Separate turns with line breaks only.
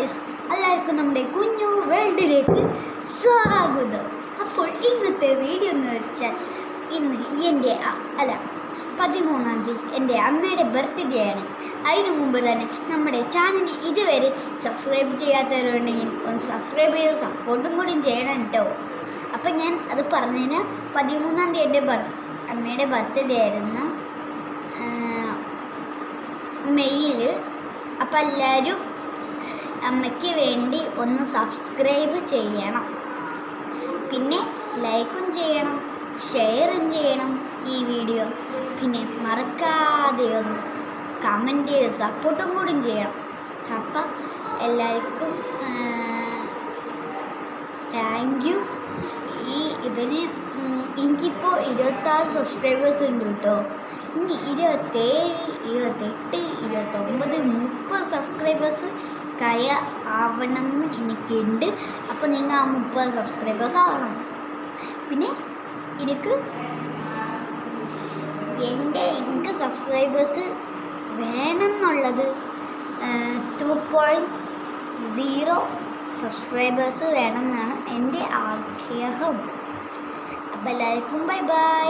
Guys, എല്ലാവർക്കും നമ്മുടെ കുഞ്ഞു വേൾഡിലേക്ക് സ്വാഗതം. അപ്പോൾ ഇന്നത്തെ വീഡിയോ എന്ന് വെച്ചാൽ ഇന്ന് എൻ്റെ 13-ാം തീയതി എൻ്റെ അമ്മയുടെ ബർത്ത്ഡേ ആണ്. അതിനു മുമ്പ് തന്നെ നമ്മുടെ ചാനൽ ഇതുവരെ സബ്സ്ക്രൈബ് ചെയ്യാത്തവരുണ്ടെങ്കിൽ ഒന്ന് സബ്സ്ക്രൈബ് ചെയ്ത് സപ്പോർട്ടും കൂടി ചെയ്യണം കേട്ടോ. അപ്പം ഞാൻ അത് പറഞ്ഞതിന് 13-ാം തീയതി എൻ്റെ അമ്മയുടെ ബർത്ത്ഡേ ആയിരുന്നു, മെയ്യിൽ. അപ്പം എല്ലാവരും അമ്മയ്ക്ക് വേണ്ടി ഒന്ന് സബ്സ്ക്രൈബ് ചെയ്യണം, പിന്നെ ലൈക്കും ചെയ്യണം, ഷെയറും ചെയ്യണം ഈ വീഡിയോ. പിന്നെ മറക്കാതെ ഒന്ന് കമൻറ്റ് ചെയ്ത് സപ്പോർട്ടും കൂടി ചെയ്യണം. അപ്പം എല്ലാവർക്കും താങ്ക് യു. എനിക്കിപ്പോൾ 26 സബ്സ്ക്രൈബേഴ്സ് ഉണ്ട് കേട്ടോ. ഇനി 27, 28, 29, 30 സബ്സ്ക്രൈബേഴ്സ് ആവണമെന്ന് എനിക്കുണ്ട്. അപ്പോൾ നിങ്ങൾ ആ 30 സബ്സ്ക്രൈബേഴ്സ് ആവണം. പിന്നെ എനിക്ക് സബ്സ്ക്രൈബേഴ്സ് വേണമെന്നുള്ളത് 2.0 സബ്സ്ക്രൈബേഴ്സ് വേണമെന്നാണ് എൻ്റെ ആഗ്രഹം. അപ്പോൾ എല്ലാവർക്കും ബൈ ബൈ.